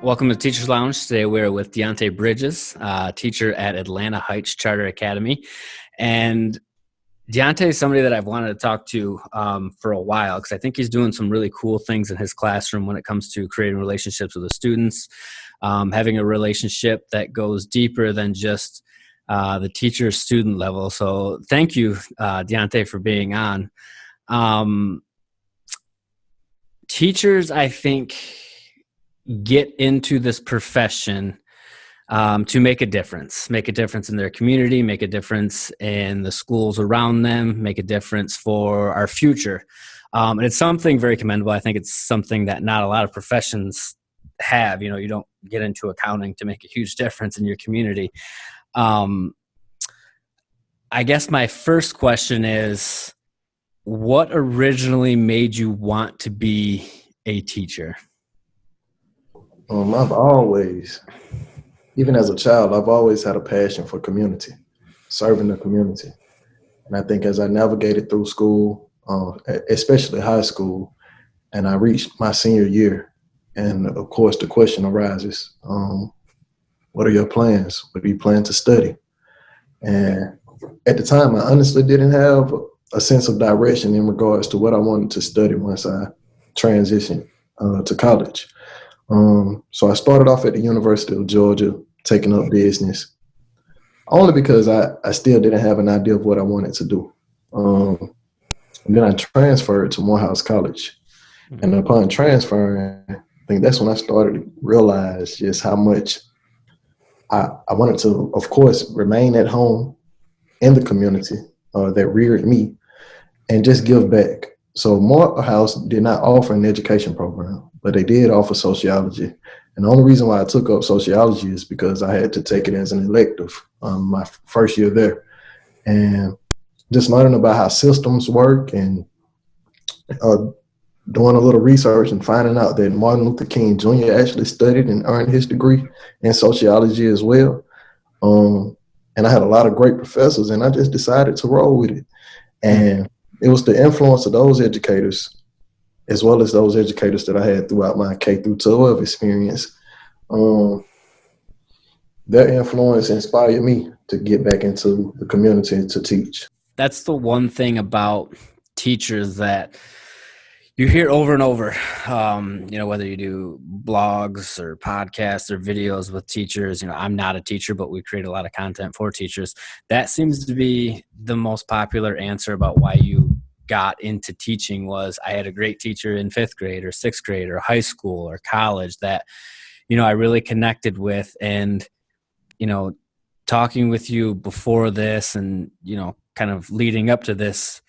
Welcome to Teachers Lounge. Today we're with Deante Bridges, teacher at Atlanta Heights Charter Academy. And Deante is somebody that I've wanted to talk to for a while because I think he's doing some really cool things in his classroom when it comes to creating relationships with the students, having a relationship that goes deeper than just the teacher-student level. So thank you, Deante, for being on. Teachers, I think, get into this profession to make a difference in their community, make a difference in the schools around them, make a difference for our future. And it's something very commendable. I think it's something that not a lot of professions have. You know, you don't get into accounting to make a huge difference in your community. I guess my first question is, what originally made you want to be a teacher? I've always, even as a child, I've always had a passion for community, serving the community. And I think as I navigated through school, especially high school, and I reached my senior year, and of course the question arises, what are your plans? What do you plan to study? And at the time, I honestly didn't have a sense of direction in regards to what I wanted to study once I transitioned to college. So I started off at the University of Georgia, taking up business, only because I still didn't have an idea of what I wanted to do. And then I transferred to Morehouse College. And upon transferring, I think that's when I started to realize just how much I wanted to, of course, remain at home in the community that reared me and just give back. So Morehouse did not offer an education program, but they did offer sociology. And the only reason why I took up sociology is because I had to take it as an elective my first year there. And just learning about how systems work and doing a little research and finding out that Martin Luther King Jr. actually studied and earned his degree in sociology as well. And I had a lot of great professors, and I just decided to roll with it. And it was the influence of those educators, as well as those educators that I had throughout my K through 12 experience. Their influence inspired me to get back into the community to teach. That's the one thing about teachers that you hear over and over, whether you do blogs or podcasts or videos with teachers. I'm not a teacher, but we create a lot of content for teachers. That seems to be the most popular answer about why you got into teaching was I had a great teacher in 5th grade or 6th grade or high school or college that, I really connected with. And, talking with you before this and, kind of leading up to this,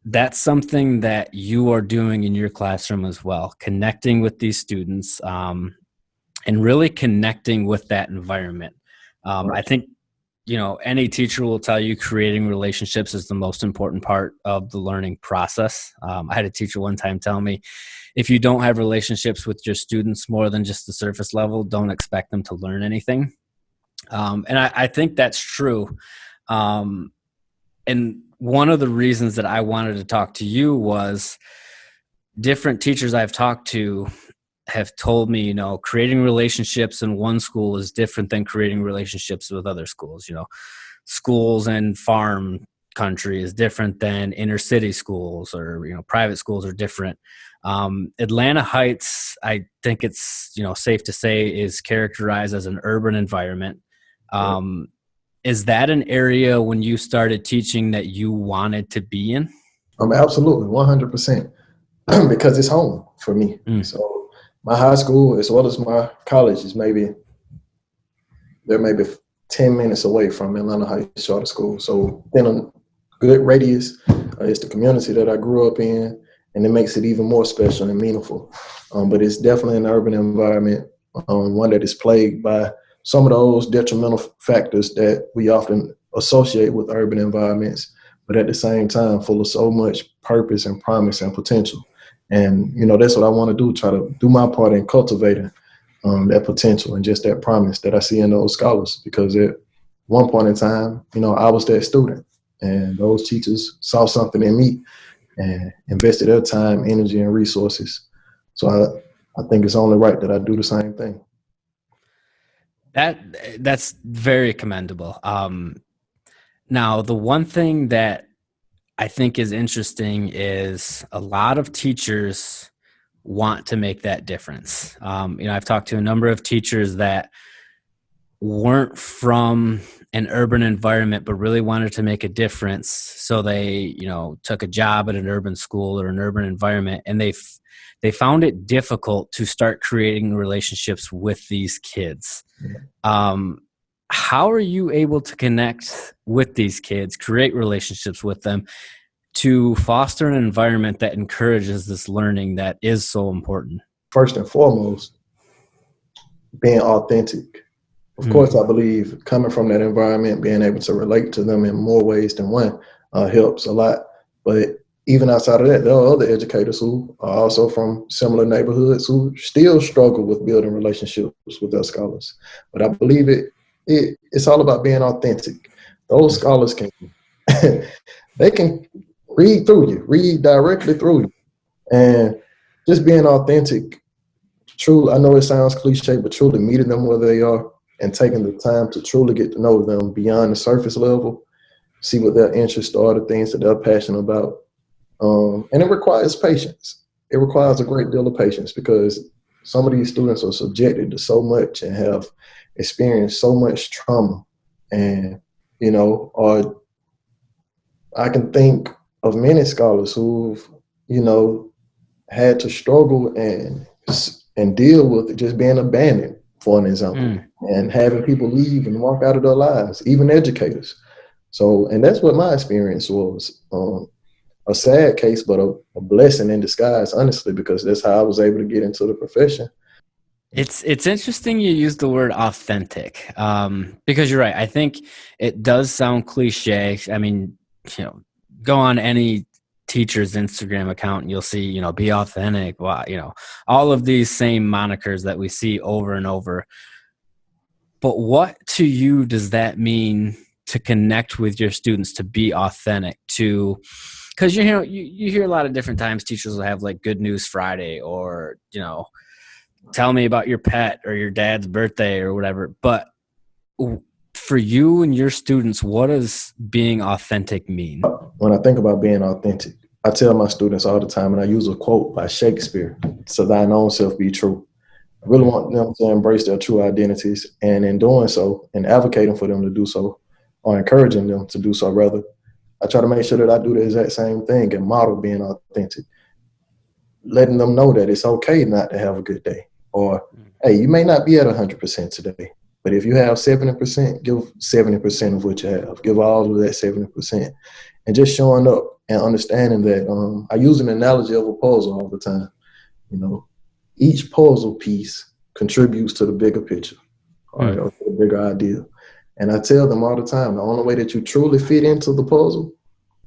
that's something that you are doing in your classroom as well, connecting with these students and really connecting with that environment. I think, any teacher will tell you creating relationships is the most important part of the learning process. I had a teacher one time tell me, if you don't have relationships with your students more than just the surface level, don't expect them to learn anything. And I think that's true. And one of the reasons that I wanted to talk to you was different teachers I've talked to have told me, creating relationships in one school is different than creating relationships with other schools. Schools in farm country is different than inner city schools, or, private schools are different. Atlanta Heights, I think it's, safe to say, is characterized as an urban environment. Is that an area when you started teaching that you wanted to be in? Absolutely, 100%, because it's home for me. So my high school, as well as my college, they're maybe 10 minutes away from Atlanta Heights Charter School. So in a good radius, it's the community that I grew up in, and it makes it even more special and meaningful. But it's definitely an urban environment, one that is plagued by some of those detrimental factors that we often associate with urban environments, but at the same time, full of so much purpose and promise and potential. And, that's what I want to do, try to do my part in cultivating that potential and just that promise that I see in those scholars. Because at one point in time, I was that student, and those teachers saw something in me and invested their time, energy, and resources. So I think it's only right that I do the same thing. That's very commendable. Now, the one thing that I think is interesting is a lot of teachers want to make that difference. I've talked to a number of teachers that weren't from an urban environment, but really wanted to make a difference. So they, took a job at an urban school or an urban environment, and they found it difficult to start creating relationships with these kids. How are you able to connect with these kids, create relationships with them, to foster an environment that encourages this learning that is so important? First and foremost, being authentic. Of course, I believe coming from that environment, being able to relate to them in more ways than one helps a lot. But even outside of that, there are other educators who are also from similar neighborhoods who still struggle with building relationships with their scholars. But I believe it's all about being authentic. Those scholars they can read through you, read directly through you. And just being authentic, truly, I know it sounds cliche, but truly meeting them where they are and taking the time to truly get to know them beyond the surface level, see what their interests are, the things that they're passionate about. And it requires patience. It requires a great deal of patience because some of these students are subjected to so much and have experienced so much trauma. And, or I can think of many scholars who've, had to struggle and deal with just being abandoned, for an example, and having people leave and walk out of their lives, even educators. So, and that's what my experience was. A sad case, but a blessing in disguise, honestly, because that's how I was able to get into the profession. It's interesting you use the word authentic, because you're right. I think it does sound cliche. I mean, go on any teacher's Instagram account and you'll see, be authentic, all of these same monikers that we see over and over. But what to you does that mean to connect with your students, to be authentic, because you hear a lot of different times teachers will have like Good News Friday, or tell me about your pet or your dad's birthday or whatever. But for you and your students, what does being authentic mean? When I think about being authentic, I tell my students all the time, and I use a quote by Shakespeare: "So thine own self be true." I really want them to embrace their true identities, and in doing so, and advocating for them to do so, or encouraging them to do so, rather, I try to make sure that I do the exact same thing and model being authentic, letting them know that it's okay not to have a good day. Or, hey, you may not be at 100% today, but if you have 70%, give 70% of what you have. Give all of that 70%. And just showing up and understanding that I use an analogy of a puzzle all the time. Each puzzle piece contributes to the bigger picture, or to the bigger idea. And I tell them all the time, the only way that you truly fit into the puzzle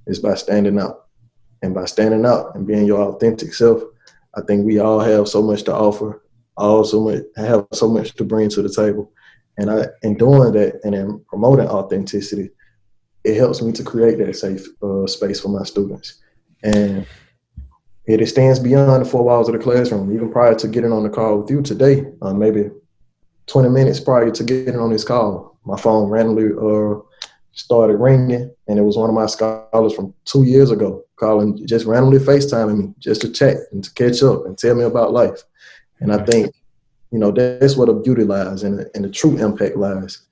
is by standing out. And by standing out and being your authentic self, I think we all have so much to offer, have so much to bring to the table. And in doing that and in promoting authenticity, it helps me to create that safe space for my students. And it extends beyond the four walls of the classroom. Even prior to getting on the call with you today, maybe 20 minutes prior to getting on this call, my phone randomly started ringing, and it was one of my scholars from 2 years ago calling, just randomly FaceTiming me just to chat and to catch up and tell me about life. And I think, that's where the beauty lies and the true impact lies.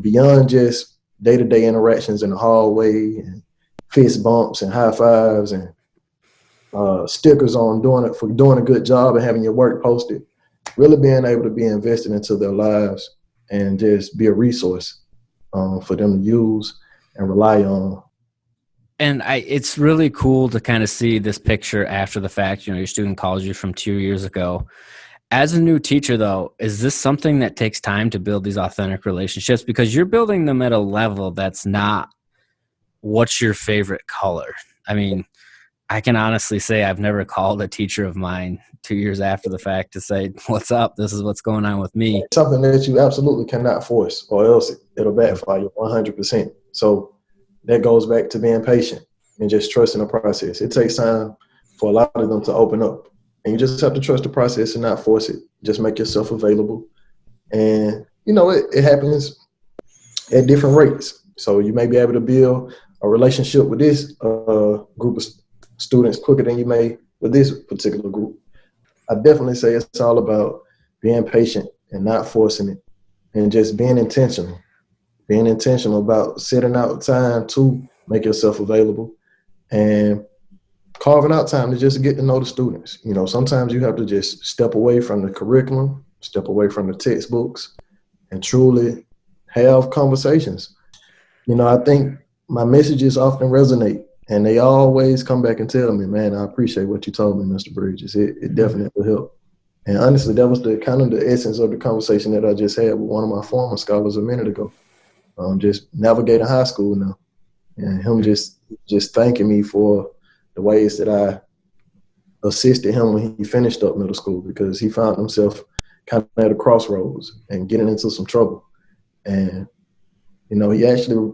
Beyond just day-to-day interactions in the hallway and fist bumps and high fives and stickers on doing a good job and having your work posted, really being able to be invested into their lives and just be a resource for them to use and rely on. And it's really cool to kind of see this picture after the fact. Your student calls you from 2 years ago. As a new teacher, though, is this something that takes time to build these authentic relationships? Because you're building them at a level that's not what's your favorite color. I mean, I can honestly say I've never called a teacher of mine 2 years after the fact to say, what's up? This is what's going on with me. It's something that you absolutely cannot force, or else it'll backfire you 100%. So that goes back to being patient and just trusting the process. It takes time for a lot of them to open up. And you just have to trust the process and not force it. Just make yourself available. And it happens at different rates. So you may be able to build a relationship with this group of students quicker than you may with this particular group. I definitely say it's all about being patient and not forcing it, and just being intentional. Being intentional about setting out time to make yourself available and carving out time to just get to know the students. Sometimes you have to just step away from the curriculum, step away from the textbooks, and truly have conversations. I think my messages often resonate, and they always come back and tell me, man, I appreciate what you told me, Mr. Bridges. It definitely helped. And honestly, that was the kind of the essence of the conversation that I just had with one of my former scholars a minute ago. Just navigating high school now, and him just thanking me for the ways that I assisted him when he finished up middle school, because he found himself kind of at a crossroads and getting into some trouble. And, he actually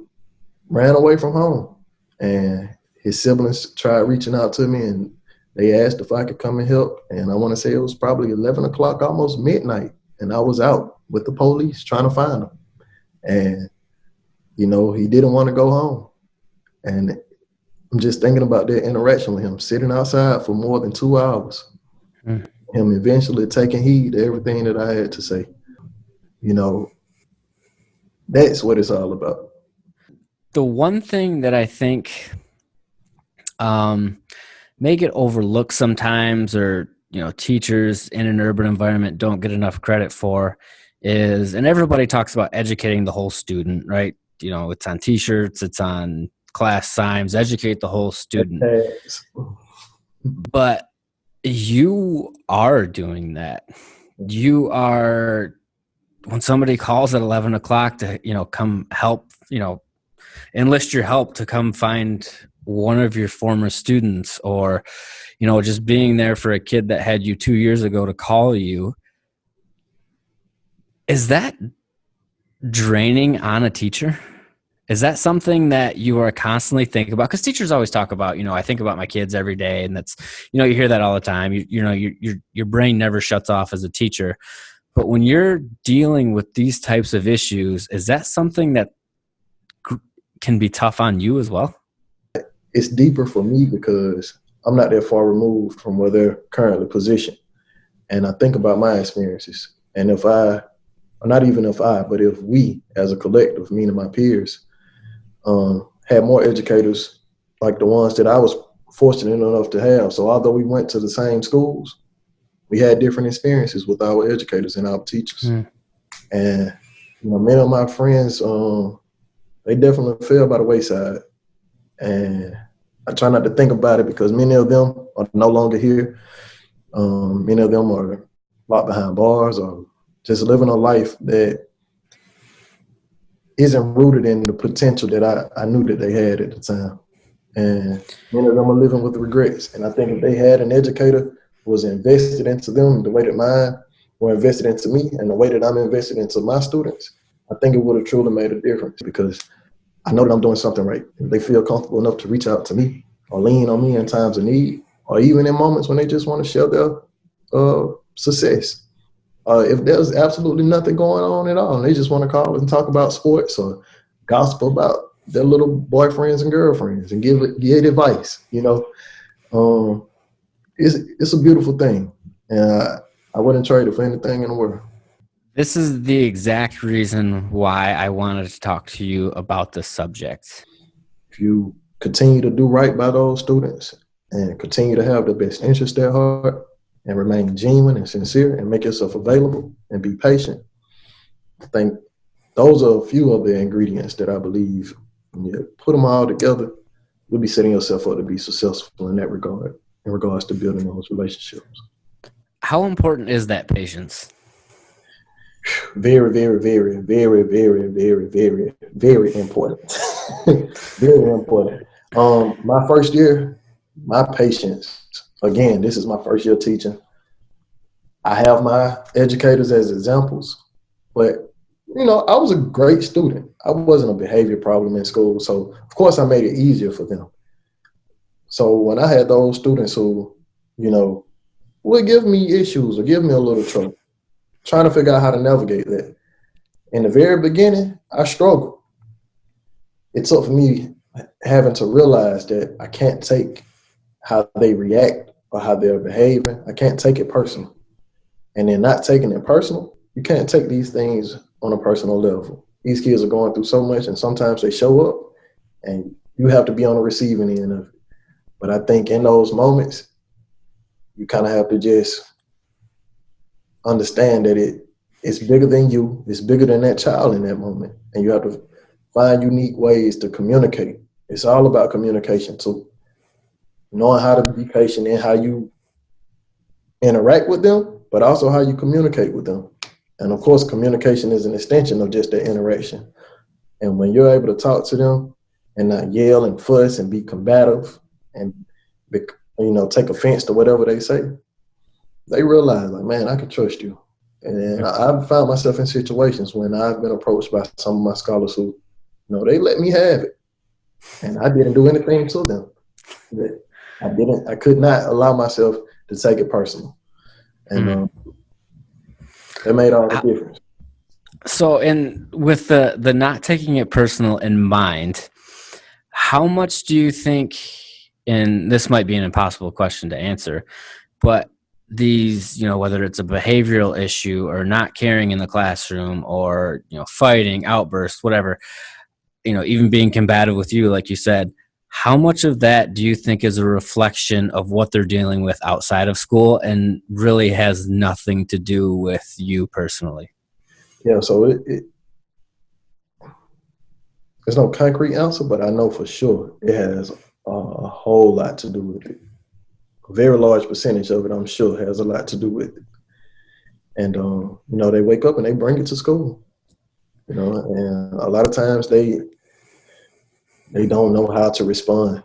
ran away from home, and his siblings tried reaching out to me, and they asked if I could come and help. And I want to say it was probably 11 o'clock, almost midnight. And I was out with the police trying to find him. And, he didn't want to go home. And I'm just thinking about that interaction with him, sitting outside for more than 2 hours, him eventually taking heed to everything that I had to say. That's what it's all about. The one thing that I think may get overlooked sometimes, or teachers in an urban environment don't get enough credit for, is, and everybody talks about educating the whole student, right? It's on t-shirts, it's on class signs, educate the whole student. But you are doing that. You are, when somebody calls at 11 o'clock to come help, enlist your help to come find one of your former students, or just being there for a kid that had you 2 years ago to call you. Is that draining on a teacher? Is that something that you are constantly thinking about? Because teachers always talk about, I think about my kids every day, and that's, you hear that all the time. Your brain never shuts off as a teacher. But when you're dealing with these types of issues, is that something that can be tough on you as well? It's deeper for me because I'm not that far removed from where they're currently positioned. And I think about my experiences. And if we as a collective, me and my peers, had more educators like the ones that I was fortunate enough to have. So although we went to the same schools, we had different experiences with our educators and our teachers. And many of my friends, they definitely fell by the wayside. And I try not to think about it because many of them are no longer here. Many of them are locked behind bars or just living a life that isn't rooted in the potential that I knew that they had at the time. And many of them are living with regrets. And I think if they had an educator who was invested into them the way that mine were invested into me and the way that I'm invested into my students, I think it would have truly made a difference, because I know that I'm doing something right. If they feel comfortable enough to reach out to me or lean on me in times of need, or even in moments when they just want to share their success. If there's absolutely nothing going on at all, and they just want to call and talk about sports or gossip about their little boyfriends and girlfriends and give advice, it's a beautiful thing. And I wouldn't trade it for anything in the world. This is the exact reason why I wanted to talk to you about this subject. If you continue to do right by those students and continue to have the best interest at heart and remain genuine and sincere and make yourself available and be patient, I think those are a few of the ingredients that I believe when you put them all together, you'll be setting yourself up to be successful in that regard, in regards to building those relationships. How important is that patience? Very, very, very, very, very, very, very, very important. Very important. My first year, my patience, again, this is my first year teaching. I have my educators as examples, but I was a great student. I wasn't a behavior problem in school. So of course I made it easier for them. So when I had those students who, would give me issues or give me a little trouble, trying to figure out how to navigate that. in the very beginning, I struggled. It took for me having to realize that I can't take how they react or how they're behaving. I can't take it personal. And then not taking it personal, you can't take these things on a personal level. These kids are going through so much, and sometimes they show up, and you have to be on the receiving end of it. But I think in those moments, you kind of have to just understand that it's bigger than you. It's bigger than that child in that moment, and you have to find unique ways to communicate. It's all about communication too. Knowing how to be patient in how you interact with them, but also how you communicate with them. And of course, communication is an extension of just that interaction. And when you're able to talk to them and not yell and fuss and be combative and take offense to whatever they say, they realize, like, man, I can trust you. And I've found myself in situations when I've been approached by some of my scholars who, they let me have it. And I didn't do anything to them. I could not allow myself to take it personal. And it made all the difference. So, with the not taking it personal in mind, how much do you think, and this might be an impossible question to answer, but these, whether it's a behavioral issue or not caring in the classroom or, fighting, outbursts, whatever, even being combative with you, like you said, how much of that do you think is a reflection of what they're dealing with outside of school and really has nothing to do with you personally? Yeah, so there's no concrete answer, but I know for sure it has a whole lot to do with it. A very large percentage of it, I'm sure, has a lot to do with it. And, they wake up and they bring it to school, and a lot of times they don't know how to respond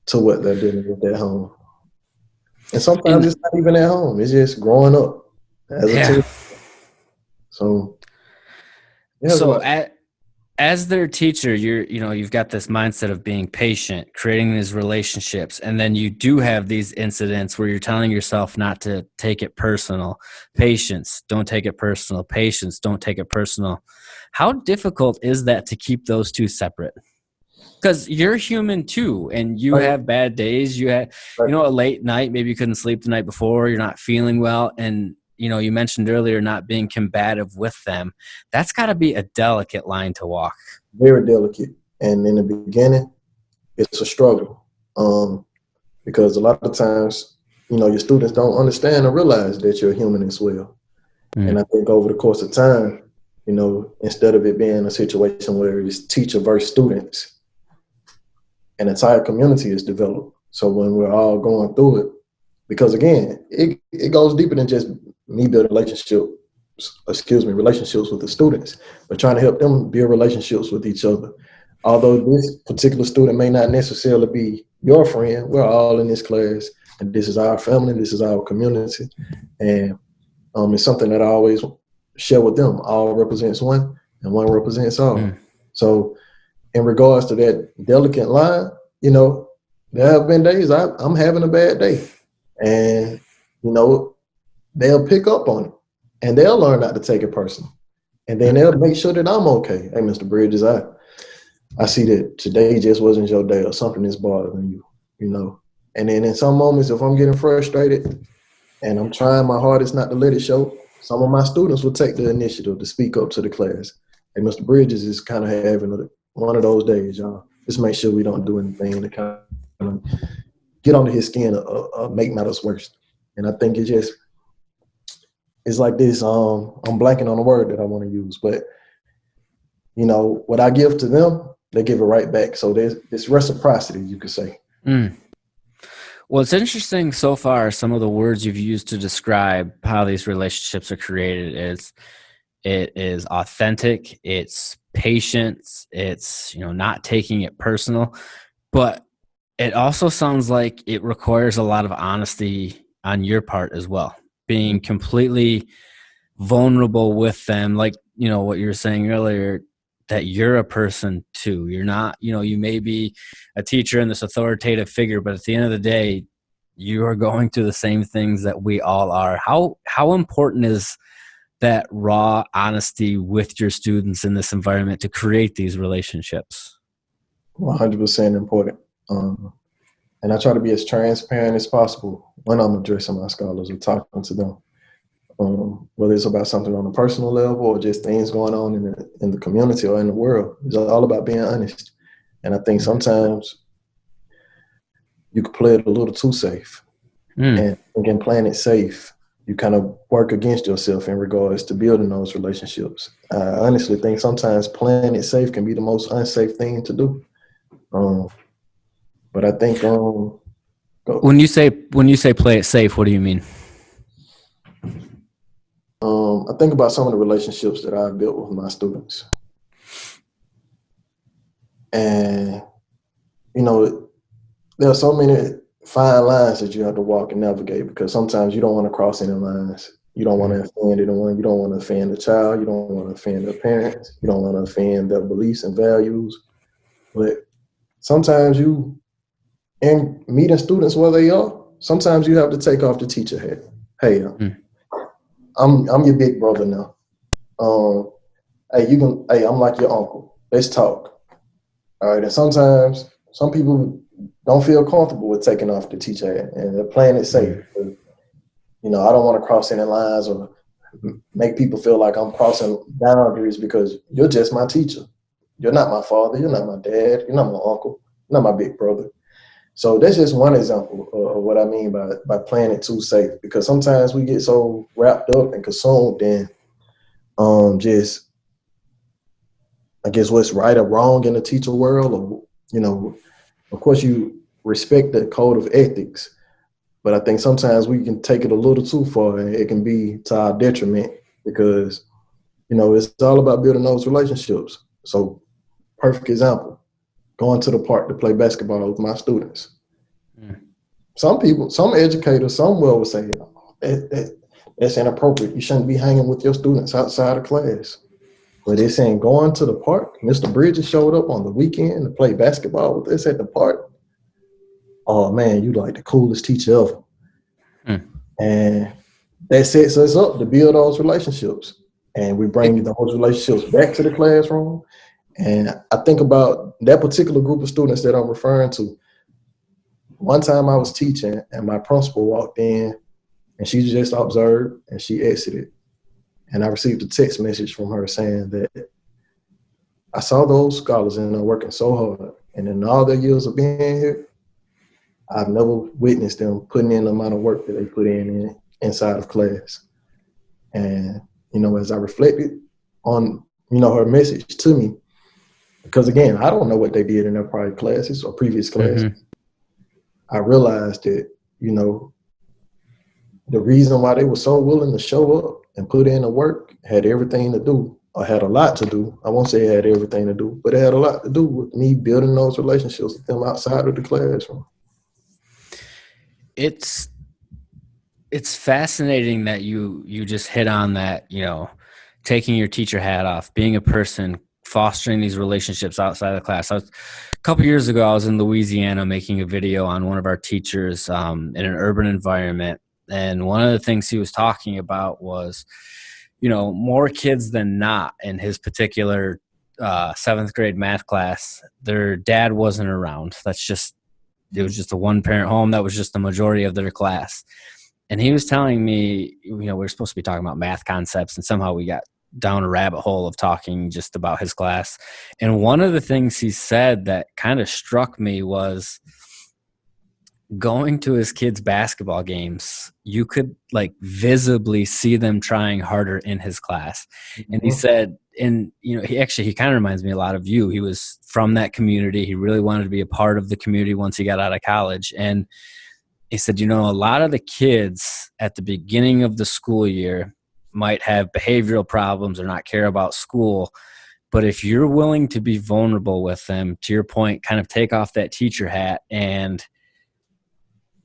to what they're dealing with at home. And sometimes it's not even at home. It's just growing up as a teen. So, as their teacher, you've got this mindset of being patient, creating these relationships, and then you do have these incidents where you're telling yourself not to take it personal. Patience, don't take it personal. Patience, don't take it personal. How difficult is that to keep those two separate? Because you're human too, and you have bad days. You had, a late night. Maybe you couldn't sleep the night before. You're not feeling well, and you mentioned earlier not being combative with them. That's got to be a delicate line to walk. Very delicate. And in the beginning, it's a struggle because a lot of times, your students don't understand or realize that you're human as well. And I think over the course of time, instead of it being a situation where it's teacher versus students, an entire community is developed. So when we're all going through it, because again, it goes deeper than just me building relationships with the students, but trying to help them build relationships with each other. Although this particular student may not necessarily be your friend, we're all in this class, and this is our family, this is our community. And it's something that I always share with them. All represents one, and one represents all. So in regards to that delicate line, there have been days I'm having a bad day, and they'll pick up on it, and they'll learn not to take it personal, and then they'll make sure that I'm okay. Hey, Mr. Bridges, I see that today just wasn't your day, or something is bothering you, And then in some moments, if I'm getting frustrated and I'm trying my hardest not to let it show, some of my students will take the initiative to speak up to the class. Hey, Mr. Bridges is kind of having one of those days, y'all. Just make sure we don't do anything to kind of get under his skin or make matters worse. And I think it's like this. I'm blanking on the word that I want to use, but what I give to them, they give it right back. So there's this reciprocity, you could say. Well, it's interesting so far. Some of the words you've used to describe how these relationships are created it is authentic. It's patience. It's not taking it personal, but it also sounds like it requires a lot of honesty on your part as well. Being completely vulnerable with them, like what you were saying earlier, that you're a person too. You're not, you may be a teacher and this authoritative figure, but at the end of the day, you are going through the same things that we all are. How important is that raw honesty with your students in this environment to create these relationships? 100% important. And I try to be as transparent as possible when I'm addressing my scholars or talking to them. Whether it's about something on a personal level or just things going on in the community or in the world. It's all about being honest. And I think sometimes you can play it a little too safe. And again, playing it safe, you kind of work against yourself in regards to building those relationships. I honestly think sometimes playing it safe can be the most unsafe thing to do. But I think when you say play it safe, what do you mean? I think about some of the relationships that I've built with my students. And, you know, there are so many fine lines that you have to walk and navigate, because sometimes you don't want to cross any lines. You don't want to offend anyone. You don't want to offend the child. You don't want to offend their parents. You don't want to offend their beliefs and values. But sometimes in meeting students where they are, sometimes you have to take off the teacher hat. Hey, I'm your big brother now. Hey, I'm like your uncle. Let's talk. All right. And sometimes some people don't feel comfortable with taking off the teacher hat, and they're playing it safe. You know, I don't want to cross any lines or make people feel like I'm crossing boundaries, because you're just my teacher. You're not my father. You're not my dad. You're not my uncle. You're not my big brother. So that's just one example of what I mean by playing it too safe, because sometimes we get so wrapped up and consumed in just, I guess, what's right or wrong in the teacher world, or, you know, of course you respect the code of ethics, but I think sometimes we can take it a little too far, and it can be to our detriment, because, you know, it's all about building those relationships. So, perfect example, going to the park to play basketball with my students. Some people, some educators, some will say, that's inappropriate. You shouldn't be hanging with your students outside of class. But they're saying going to the park. Mr. Bridges showed up on the weekend to play basketball with us at the park. Oh man, you like the coolest teacher ever. And that sets us up to build those relationships. And we bring those relationships back to the classroom. And I think about that particular group of students that I'm referring to. One time I was teaching and my principal walked in, and she just observed and she exited. And I received a text message from her saying that I saw those scholars and they're working so hard. And in all their years of being here, I've never witnessed them putting in the amount of work that they put inside of class. And, you know, as I reflected on, you know, her message to me, because again, I don't know what they did in their prior classes or previous classes. I realized that, you know, the reason why they were so willing to show up and put in the work had everything to do, or had a lot to do. I won't say it had everything to do, but it had a lot to do with me building those relationships with them outside of the classroom. It's fascinating that you just hit on that, you know, taking your teacher hat off, being a person, fostering these relationships outside of the class. A couple years ago, I was in Louisiana making a video on one of our teachers in an urban environment. And one of the things he was talking about was, you know, more kids than not in his particular 7th grade math class, their dad wasn't around. It was just a one-parent home. That was just the majority of their class. And he was telling me, you know, we were supposed to be talking about math concepts, and somehow we got down a rabbit hole of talking just about his class. And one of the things he said that kind of struck me was going to his kids' basketball games, you could like visibly see them trying harder in his class. And he said, and you know, he kind of reminds me a lot of you. He was from that community. He really wanted to be a part of the community once he got out of college. And he said, you know, a lot of the kids at the beginning of the school year might have behavioral problems or not care about school. But if you're willing to be vulnerable with them, to your point, kind of take off that teacher hat and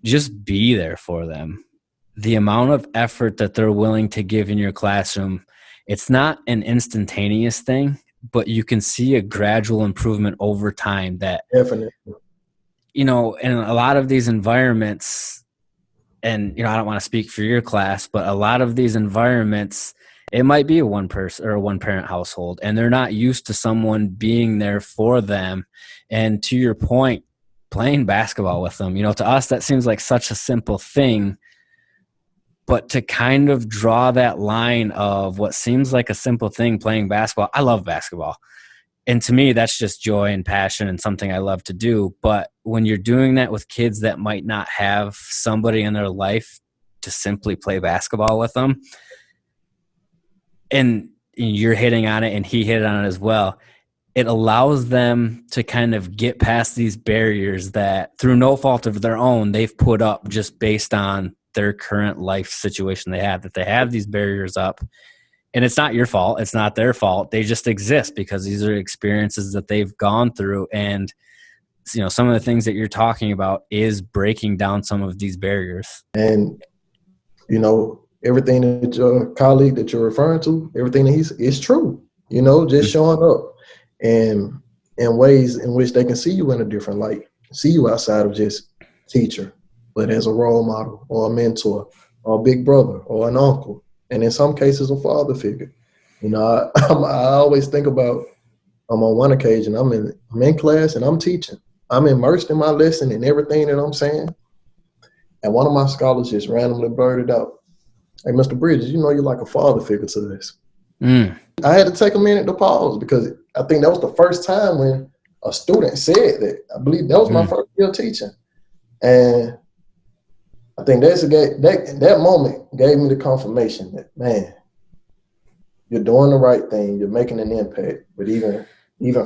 just be there for them, the amount of effort that they're willing to give in your classroom, it's not an instantaneous thing, but you can see a gradual improvement over time that, Definitely, you know, in a lot of these environments, and, you know, I don't want to speak for your class, but a lot of these environments, It might be a one person or a one parent household, and they're not used to someone being there for them. And to your point, playing basketball with them, to us, that seems like such a simple thing, but to kind of draw that line of what seems like a simple thing, playing basketball. I love basketball. And to me, that's just joy and passion and something I love to do. But when you're doing that with kids that might not have somebody in their life to simply play basketball with them, and you're hitting on it and he hit on it as well, it allows them to kind of get past these barriers that through no fault of their own, they've put up just based on their current life situation that they have these barriers up. And it's not your fault. It's not their fault. They just exist because these are experiences that they've gone through. And, some of the things that you're talking about is breaking down some of these barriers. And, everything that your colleague that you're referring to, everything that is true, just showing up and in ways in which they can see you in a different light, see you outside of just teacher, but as a role model or a mentor or a big brother or an uncle. And in some cases, a father figure. I always think about, on one occasion, I'm in class and I'm teaching. I'm immersed in my lesson and everything that I'm saying. And one of my scholars just randomly blurted out, "Hey, Mr. Bridges, you're like a father figure to this." I had to take a minute to pause because I think that was the first time when a student said that. I believe that was my first year teaching. And I think that moment gave me the confirmation that, man, you're doing the right thing. You're making an impact. But even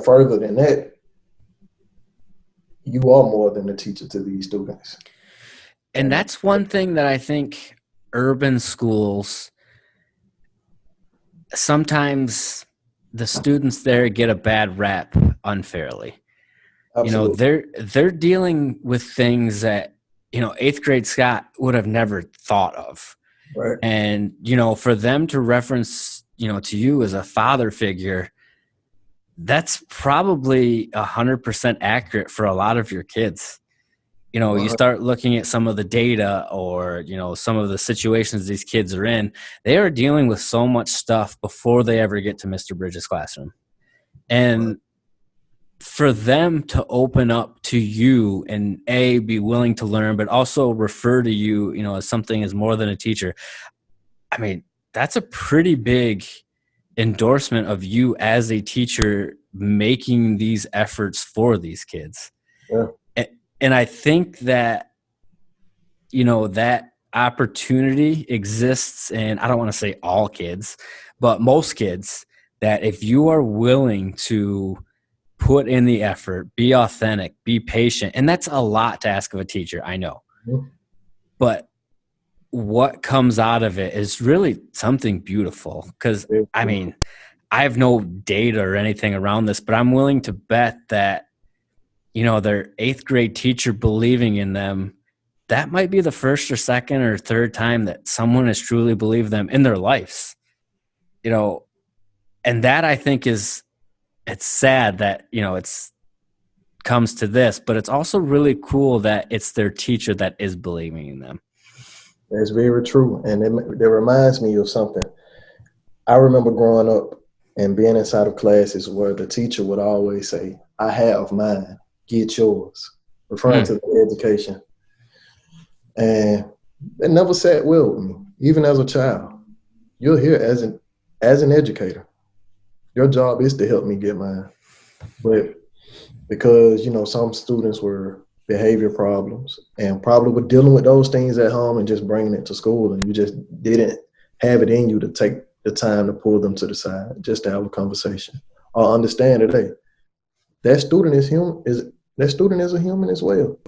further than that, you are more than a teacher to these students. And that's one thing that I think urban schools, sometimes the students there get a bad rap unfairly. Absolutely. They're dealing with things that, eighth grade Scott would have never thought of. Right. And, for them to reference, to you as a father figure, that's probably 100% accurate for a lot of your kids. You start looking at some of the data or, some of the situations these kids are in, they are dealing with so much stuff before they ever get to Mr. Bridges' classroom. And for them to open up to you and be willing to learn, but also refer to you, as something as more than a teacher. I mean, that's a pretty big endorsement of you as a teacher making these efforts for these kids. Yeah. And I think that, that opportunity exists, and I don't want to say all kids, but most kids, that if you are willing to put in the effort, be authentic, be patient, and that's a lot to ask of a teacher, I know. But what comes out of it is really something beautiful. Because, I mean, I have no data or anything around this, but I'm willing to bet that, their eighth grade teacher believing in them, that might be the first or second or third time that someone has truly believed them in their lives. And that I think it's sad that, it's comes to this, but it's also really cool that it's their teacher that is believing in them. That's very true. And it reminds me of something. I remember growing up and being inside of classes where the teacher would always say, "I have mine, get yours," referring to the education. And it never sat well with me, even as a child. You're here as an educator. Your job is to help me get mine. But because, some students were behavior problems and probably were dealing with those things at home and just bringing it to school, and you just didn't have it in you to take the time to pull them to the side just to have a conversation or understand that, hey, that student is a human as well.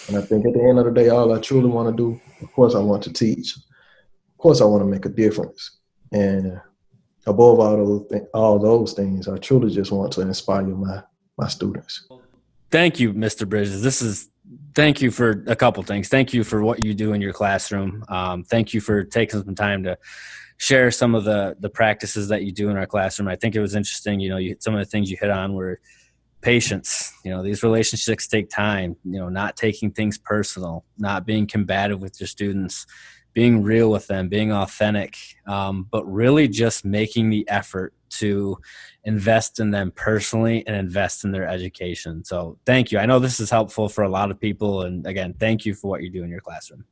And I think at the end of the day, all I truly want to do, of course, I want to teach. Of course, I want to make a difference. And above all those things, I truly just want to inspire my students. Thank you, Mr. Bridges. Thank you for a couple things. Thank you for what you do in your classroom. Thank you for taking some time to share some of the practices that you do in our classroom. I think it was interesting, some of the things you hit on were patience. These relationships take time, not taking things personal, not being combative with your students, being real with them, being authentic, but really just making the effort to invest in them personally and invest in their education. So thank you. I know this is helpful for a lot of people. And again, thank you for what you do in your classroom.